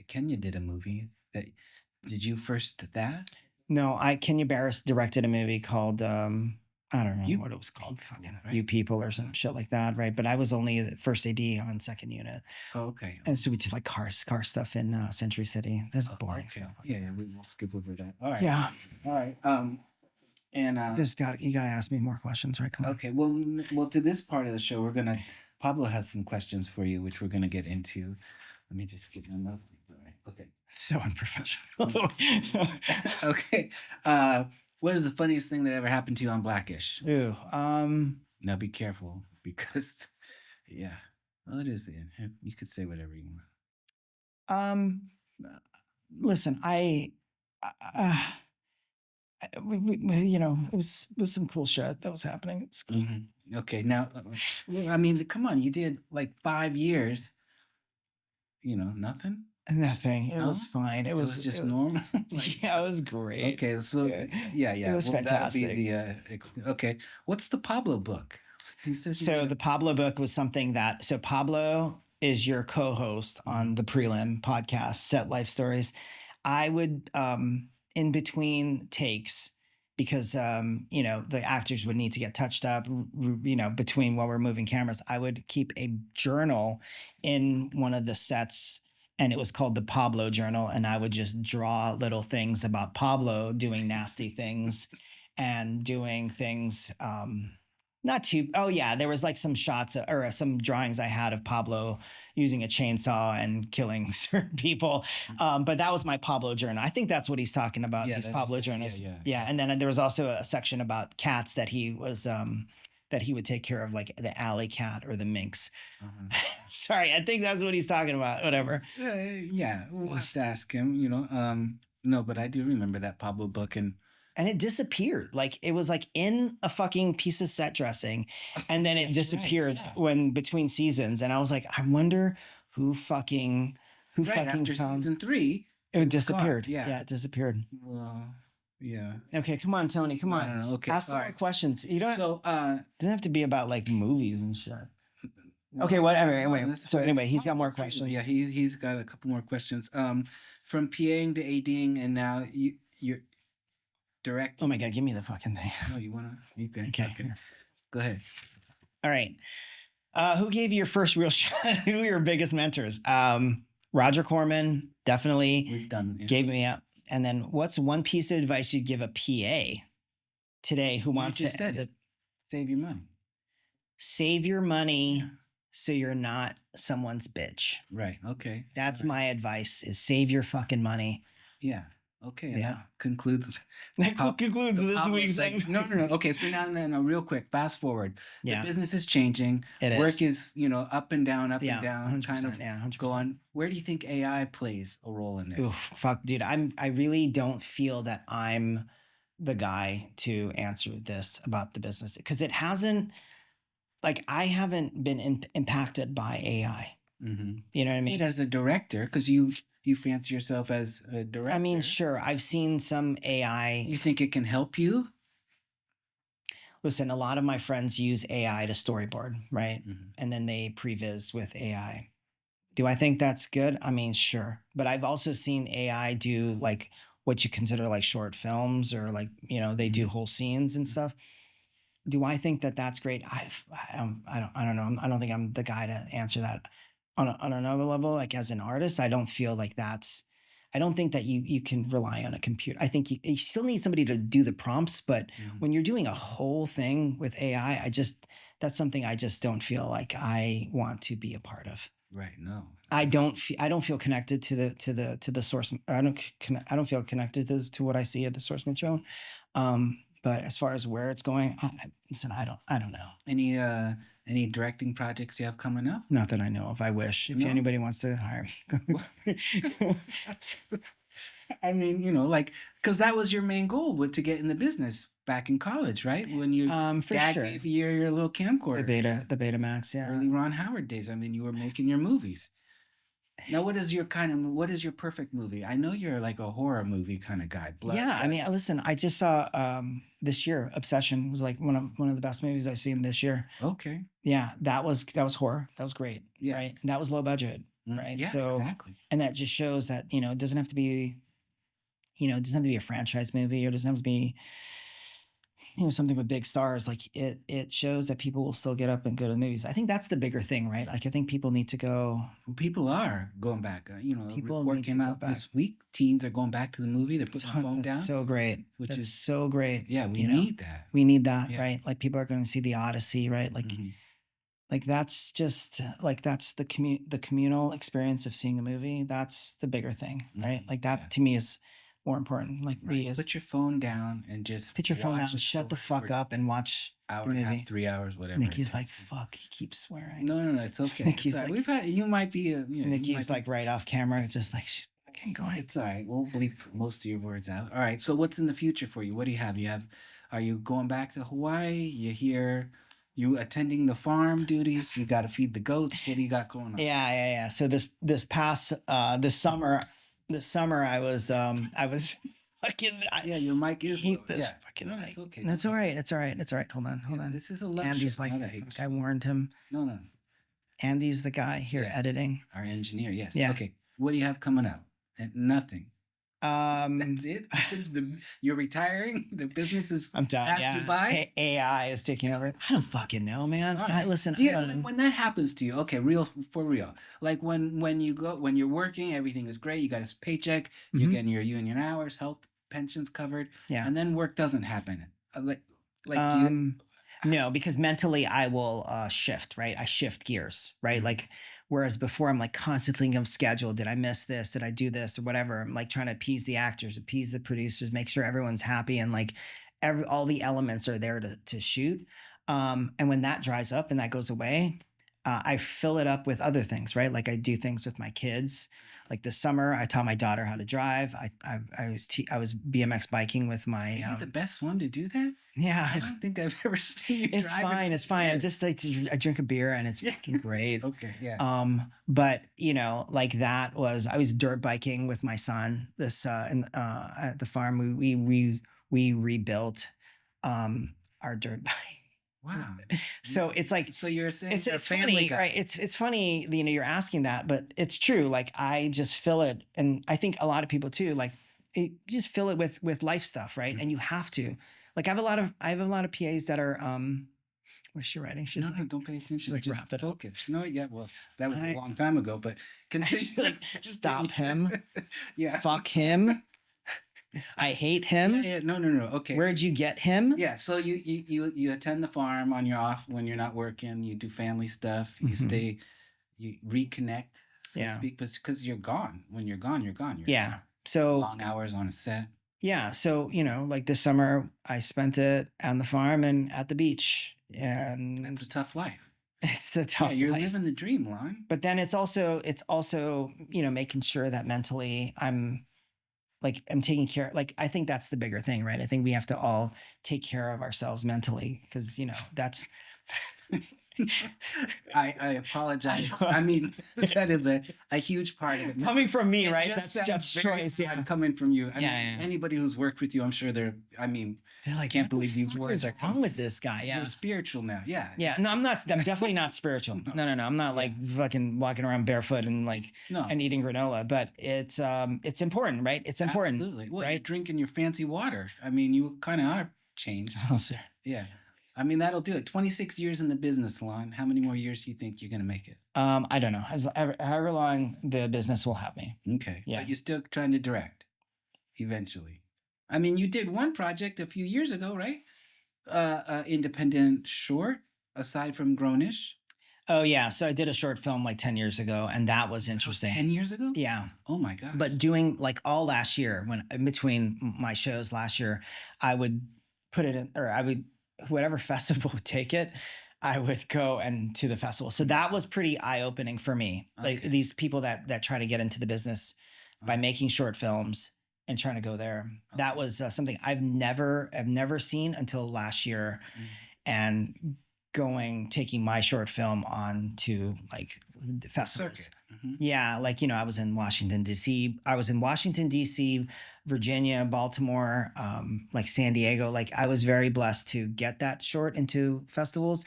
Kenya did a movie did you first that? No, Kenya Barris directed a movie called, I don't know what it was called, fucking right? You People or some shit like that, right? But I was only the first AD on second unit. Oh, okay. And so we did like car stuff in Century City. That's boring stuff. Yeah, we will skip over that. All right. Yeah. All right. And you gotta ask me more questions, right? Come on. Okay. Well, to this part of the show, Pablo has some questions for you, which we're gonna get into. Let me just get my notes. All right. Okay. So unprofessional. Okay. What is the funniest thing that ever happened to you on Blackish? Ooh, now be careful because, yeah. Well, it is the end. You could say whatever you want. Listen, you know, it was some cool shit that was happening at school. Okay, now, I mean, come on, you did like 5 years, nothing? Nothing. It No? was fine. It was just normal? Yeah, it was great. Okay, so yeah. It was Well, that'll be fantastic. okay. What's the Pablo book? He says So the Pablo book was something that, so Pablo is your co-host on the Prelim podcast, Set Life Stories. I would, in between takes, because, the actors would need to get touched up, between while we're moving cameras, I would keep a journal in one of the sets, and it was called the Pablo Journal. And I would just draw little things about Pablo doing nasty things and doing things, there was like some shots or some drawings I had of Pablo using a chainsaw and killing certain people. But that was my Pablo journal. I think that's what he's talking about, these Pablo journals. Yeah. And then there was also a section about cats that he was, that he would take care of, like the alley cat or the minx. Sorry, I think that's what he's talking about. Whatever. Yeah, we'll have to ask him, No, but I do remember that Pablo book, and it disappeared. Like it was like in a fucking piece of set dressing, and then it disappeared when between seasons. And I was like, I wonder who fucking after found season 3. It disappeared. Gone. Yeah, it disappeared. Well, yeah. Okay, come on, Tony. Come on. No, okay. Ask more questions. You don't. So doesn't have to be about like movies and shit. Okay, whatever. Anyway, so anyway, he's got more questions. Yeah, he's got a couple more questions. From PAing to ADing, and now you're directing. Oh my God, give me the fucking thing. No, you wanna? Okay. Go ahead. All right. Who gave you your first real shot? Who were your biggest mentors? Roger Corman definitely. We've done. Yeah. Gave me up. And then, what's one piece of advice you'd give a PA today who wants to said it. Save your money. Save your money so you're not someone's bitch. Right. Okay. That's my advice: is save your fucking money. Yeah. Okay. Yeah. That concludes. That concludes this week's thing. No. Okay. So now, real quick, fast forward. Yeah. The business is changing. Work is, up and down, up and down. 100%, kind of 100%. go on. Where do you think AI plays a role in this? Oof, fuck, dude. I really don't feel that I'm the guy to answer this about the business, because it hasn't. Like, I haven't been impacted by AI. Mm-hmm. You know what I mean? As a director, because you fancy yourself as a director. I mean, sure. I've seen some AI. You think it can help you? Listen, a lot of my friends use AI to storyboard, right? Mm-hmm. And then they previs with AI. Do I think that's good? I mean, sure. But I've also seen AI do like what you consider like short films, or like, they do whole scenes and stuff. Do I think that that's great? I don't know. I don't think I'm the guy to answer that. On another level, like as an artist, I don't feel like I don't think that you can rely on a computer. I think you still need somebody to do the prompts, but when you're doing a whole thing with AI, that's something I just don't feel like I want to be a part of. Right. No. I don't feel connected to the source. I don't feel connected to what I see at the source material. But as far as where it's going, listen, I don't know. Any directing projects you have coming up? Not that I know of. I wish. If anybody wants to hire me. I mean, because that was your main goal, to get in the business back in college, right? When your dad gave you your little camcorder. The Betamax, yeah. Early Ron Howard days. I mean, you were making your movies. Now, what is your perfect movie? I know you're like a horror movie kind of guy. I mean, listen, I just saw this year, Obsession was like one of the best movies I've seen this year. Okay. Yeah, that was horror. That was great. Yeah. Right. And that was low budget. Right. Yeah, so, exactly. And that just shows that, it doesn't have to be, it doesn't have to be a franchise movie, or it doesn't have to be, something with big stars. Like it shows that people will still get up and go to the movies. I think that's the bigger thing, right? Like I think people need to go. People are going back. People report came out this week. Teens are going back to the movie. They're putting the phone down. So great. That's is so great. Yeah, we need that. We need that, right? Like people are going to see the Odyssey, right? Like, like that's just like that's the communal experience of seeing a movie. That's the bigger thing, right? Like that to me is more important. Like put your phone down and just put your phone down, shut the fuck up, and watch hour and a half, 3 hours, whatever. Nikki's like, fuck, he keeps swearing. No, it's okay. Nikki's like, you might be Nikki's like right off camera, just like Getting going. It's all right. We'll bleep most of your words out. All right. So what's in the future for you? What do you have? Are you going back to Hawaii? You here? You attending the farm duties? You got to feed the goats. What do you got going on? Yeah. So this past this summer I was fucking. Yeah, your mic is. Hate this Yeah. fucking No, mic. it's okay. That's all right. It's all right. Hold on. Yeah, this is a luxury. Andy's like, not a hate. I warned him. No. Andy's the guy here Yeah. editing. Our engineer, yes. Yeah. Okay. What do you have coming up? And nothing. That's it. You're retiring. The business is. I'm done. passed Yeah. you by? AI is taking over. I don't fucking know, man. All right. Listen. Yeah, when that happens to you, okay, for real. Like when you're working, everything is great. You got a paycheck. You're Mhm. getting your union hours, health, pensions covered. Yeah. And then work doesn't happen. Like do you? No, because mentally I will shift, right? I shift gears, right? Like, whereas before I'm like constantly thinking of schedule. Did I miss this? Did I do this or whatever? I'm like trying to appease the actors, appease the producers, make sure everyone's happy. And like all the elements are there to shoot. And when that dries up and that goes away, I fill it up with other things, right? Like I do things with my kids. Like this summer, I taught my daughter how to drive. I was BMX biking with my. Are you the best one to do that? Yeah, I don't think I've ever seen you it's drive. fine. It's fine. I just like I drink a beer and it's fucking great. Okay, yeah. But like that I was dirt biking with my son at the farm. We rebuilt our dirt bike. Wow. So it's like, So you're saying it's you're a family funny, guy. right? It's funny, you're asking that, but it's true. Like I just fill it, and I think a lot of people too. Like you just fill it with life stuff, right? Mhm. And you have to. Like I have a lot of PAs that are what is she writing? She's No, don't pay attention. like, Just wrap it up. focus. No, yeah, well, that was I- a long time ago, but continue. like, stop him, Yeah. fuck him, I hate him. Yeah, no. Okay. Where'd you get him? Yeah, so you attend the farm on your off when you're not working. You do family stuff. You Mhm. stay, you reconnect, so Yeah. to speak, because you're gone. When you're gone, you're gone. You're Yeah. So long hours on a set. yeah. So like this summer, I spent it on the farm and at the beach, and That's a tough life. it's the tough Yeah, you're life. living the dream, Lon. But then it's also making sure that mentally I'm taking care. Like I think that's the bigger thing, right? I think we have to all take care of ourselves mentally because that's. I apologize. I mean, that is a huge part of it. Coming from me, It right? just That's sounds just very choice. Yeah. odd coming from you. I Yeah, mean, yeah. anybody who's worked with you, I'm sure they're They're like, can't what the believe these fuck words is are wrong with this guy. Yeah. you're spiritual now. Yeah. Yeah. No, I'm not. I'm definitely not spiritual. No. I'm not like fucking walking around barefoot and No. and eating granola. But it's important, right? It's important. Absolutely. Well, right? you're drinking your fancy water. I mean, you kind of are changed. Oh, sir. Yeah. I mean, that'll do it. 26 years in the business, Lon. How many more years do you think you're going to make it? I don't know. However long the business will have me. Okay. Yeah. But you're still trying to direct eventually. I mean, you did one project a few years ago, right? Independent short, aside from Grownish. Oh yeah. So I did a short film like 10 years ago, and that was interesting. 10 years ago? Yeah. Oh my God. But doing like all last year, when in between my shows last year, I would put it in, or I would, whatever festival would take it, I would go and to the festival. So that was pretty eye-opening for me. Like Okay. these people that try to get into the business by making short films and trying to go there. That Okay. was something I've never seen until last year. And taking my short film on to like the festivals. Circuit. Mhm. Yeah, like I was in Washington D.C. Virginia, Baltimore, like San Diego. Like I was very blessed to get that short into festivals.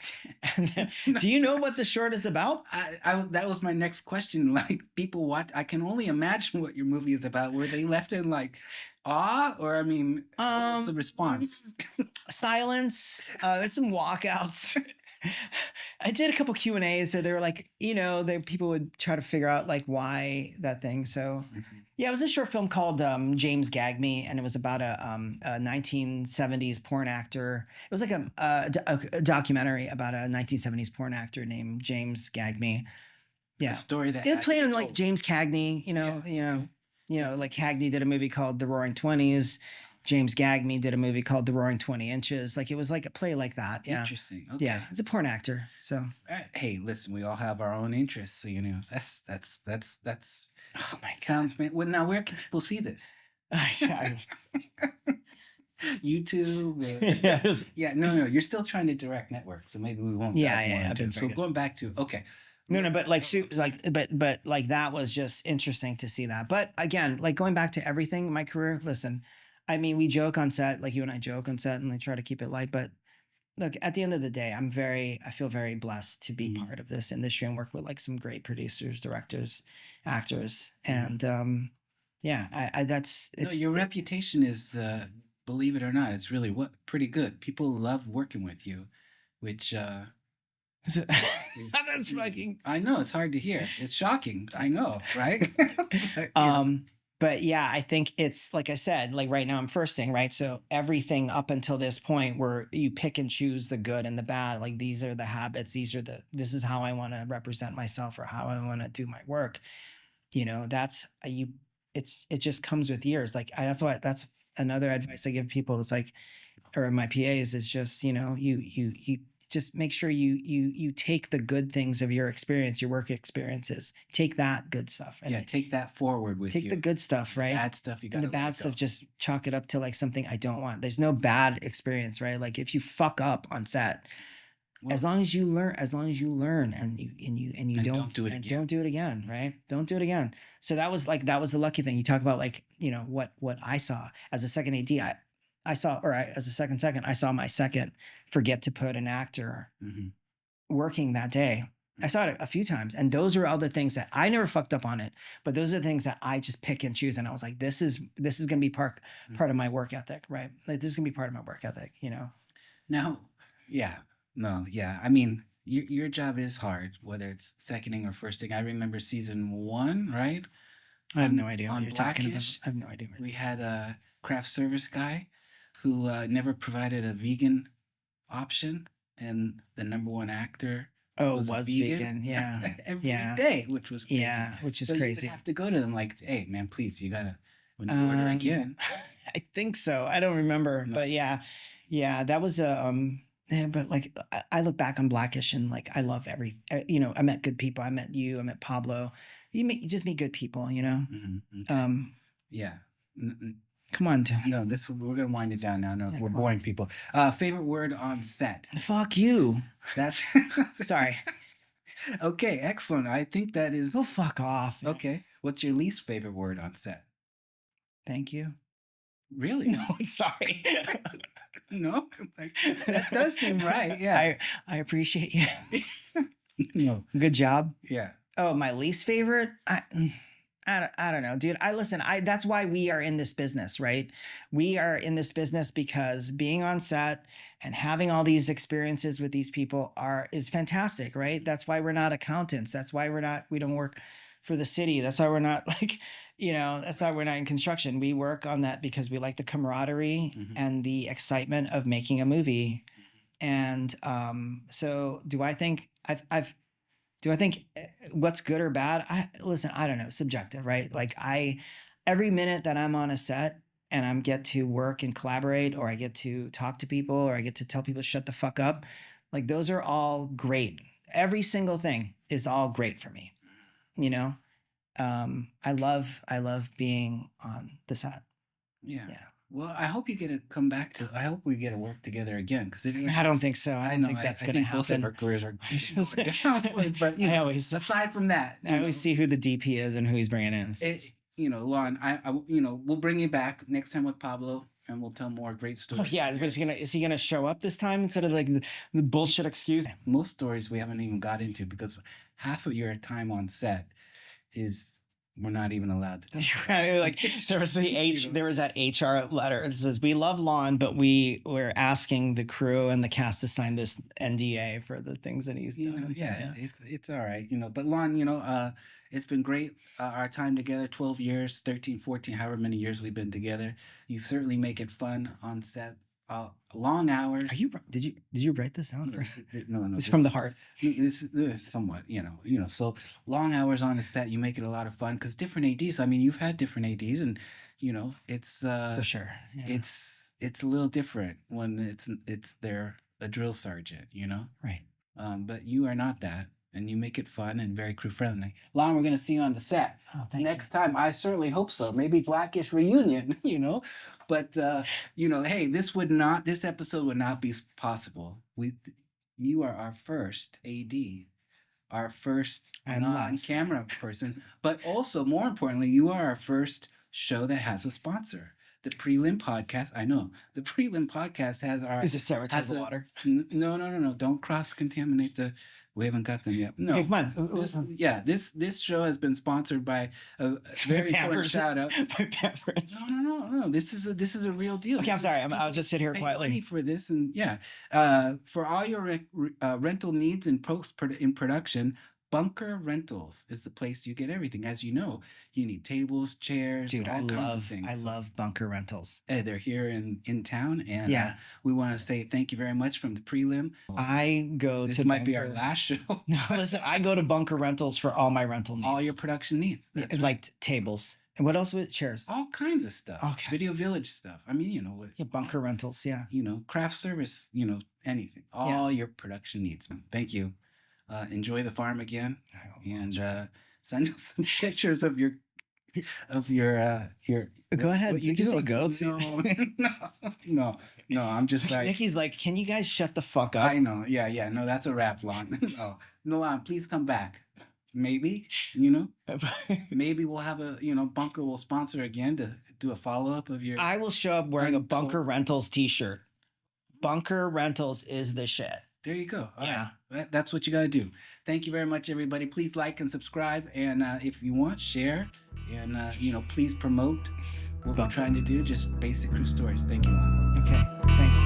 Do you know what the short is about? That was my next question. Like people watch, I can only imagine what your movie is about. Were they left in like awe, or I mean, what's the response? Silence. It's some walkouts. I did a couple Q&As, so they were like, people would try to figure out like why that thing. So yeah, it was a short film called James Gag Me, and it was about a 1970s porn actor. It was like a documentary about a 1970s porn actor named James Gag Me. Yeah, A story that it played on told. like James Cagney. Like Cagney did a movie called The Roaring Twenties, James Gagme did a movie called The Roaring 20 Inches. Like it was like a play like that. Yeah. Interesting. Okay. Yeah. He's a porn actor. So Hey, listen, we all have our own interests, so that's oh my God. sounds. Well, now where can people see this? YouTube. Yeah, no, you're still trying to direct network, so maybe we won't. Yeah. So going back to No, but like, but like that was just interesting to see that. But again, like going back to everything in my career, listen, I mean, we joke on set, like you and I joke on set, and they try to keep it light. But look, at the end of the day, I feel very blessed to be part of this industry and work with like some great producers, directors, actors, and your reputation is, believe it or not, it's really pretty good. People love working with you, which that's fucking. I know it's hard to hear. It's shocking. I know, right? But yeah, I think it's like I said, like right now I'm firsting, right? So everything up until this point where you pick and choose the good and the bad, like these are the habits, this is how I want to represent myself or how I want to do my work. It just comes with years. Like that's another advice I give people. It's like, or my PAs is just, you just make sure you take the good things of your experience, your work experiences. Take that good stuff. And take that forward with you. Take the good stuff, right? The bad stuff you got. And the bad stuff, just chalk it up to like something I don't want. There's no bad experience, right? Like if you fuck up on set, as long as you learn and you don't do it again, right? Don't do it again. So that was the lucky thing. You talk about like, what I saw as a second AD. As a second, I saw my second forget to put an actor working that day. I saw it a few times, and those are all the things that I never fucked up on it, but those are the things that I just pick and choose. And I was like, this is going to be part of my work ethic, right? Like this is going to be part of my work ethic, Now, I mean, your job is hard, whether it's seconding or firsting. I remember season 1, right? I have no idea what you're talking about. I have no idea. We had a craft service guy who never provided a vegan option, and the number 1 actor was vegan. Yeah. Every day, which was crazy. Yeah, which is so crazy. You have to go to them like, hey, man, please, you gotta order again. I think so. I don't remember, but yeah, that was but like I look back on Blackish and like I love I met good people. I met you. I met Pablo. You just meet good people, Mm-hmm. Okay. Yeah. Come on, Tim. No, we're gonna wind it down now. No, we're boring people. Favorite word on set? Fuck you. That's sorry. Okay, excellent. I think that is. Go fuck off. Okay. What's your least favorite word on set? Thank you. Really? No, I'm sorry. No, that does seem right. Yeah, I appreciate you. No, good job. Yeah. Oh, my least favorite. I don't know, dude. That's why we are in this business, right? We are in this business because being on set and having all these experiences with these people is fantastic, right? That's why we're not accountants. That's why we don't work for the city. That's why we're not like, that's why we're not in construction. We work on that because we like the camaraderie and the excitement of making a movie. And so do I think what's good or bad? I don't know, subjective, right? Like every minute that I'm on a set and I get to work and collaborate, or I get to talk to people, or I get to tell people shut the fuck up, like those are all great. Every single thing is all great for me. I love being on the set. Yeah. Well, I hope you get to come back to. I hope we get to work together again, because I don't think so. I don't think that's going to happen. Both of our careers are going down. But aside from that, I always see who the DP is and who he's bringing in. Lon, we'll bring you back next time with Pablo, and we'll tell more great stories. Oh, yeah, but is he gonna show up this time instead of like the bullshit excuse? Most stories we haven't even got into because half of your time on set is. We're not even allowed to. Like there was that HR letter. It says, "We love Lon, but we're asking the crew and the cast to sign this NDA for the things that he's done." It's all right, But Lon, it's been great. Our time together, 12 years, 13, 14, however many years we've been together. You certainly make it fun on set. long hours. Did you write this out? No. It's from the heart. This is somewhat, so long hours on a set, you make it a lot of fun because different ADs. I mean, you've had different ADs, and it's For sure. Yeah. it's a little different when they're a drill sergeant, Right. But you are not that, and you make it fun and very crew friendly. Lon, we're gonna see you on the set next time. I certainly hope so. Maybe Blackish reunion, But hey, this episode would not be possible. You are our first AD, our first non-camera person, but also more importantly, you are our first show that has a sponsor. The Prelim Podcast. I know the Prelim Podcast has our. Is it Saratoga water? No. Don't cross-contaminate the. We haven't got them yet. No. Hey, come on. This show has been sponsored by a very important shout out. No. This is a real deal. Okay, I'm sorry. I'll just sit here quietly. Money for this, and for all your rental needs in production. Bunker Rentals is the place you get everything. As you know, you need tables, chairs, dude, all kinds of things. I love Bunker Rentals. They're here in town, and we want to say thank you very much from the Prelim. This might be our last show. No, listen, I go to Bunker Rentals for all my rental needs. All your production needs. That's like tables. And what else with chairs? All kinds of stuff. Video Village stuff. I mean, Bunker Rentals, yeah. Craft service, anything. All your production needs. Thank you. Enjoy the farm again, and send us some pictures of your. Go ahead. You can say goats. No. I'm just like Nikki's like, can you guys shut the fuck up? I know. Yeah. No, that's a wrap, Lon. No, Lon, please come back. Maybe maybe we'll have a Bunker will sponsor again to do a follow up of your. I will show up wearing a Bunker Rentals T-shirt. Bunker Rentals is the shit. There you go. All right. That's what you got to do. Thank you very much, everybody. Please like and subscribe. And if you want, share. And, please promote what we're trying to do. Just basic crew stories. Thank you, Lon. Okay. Thanks.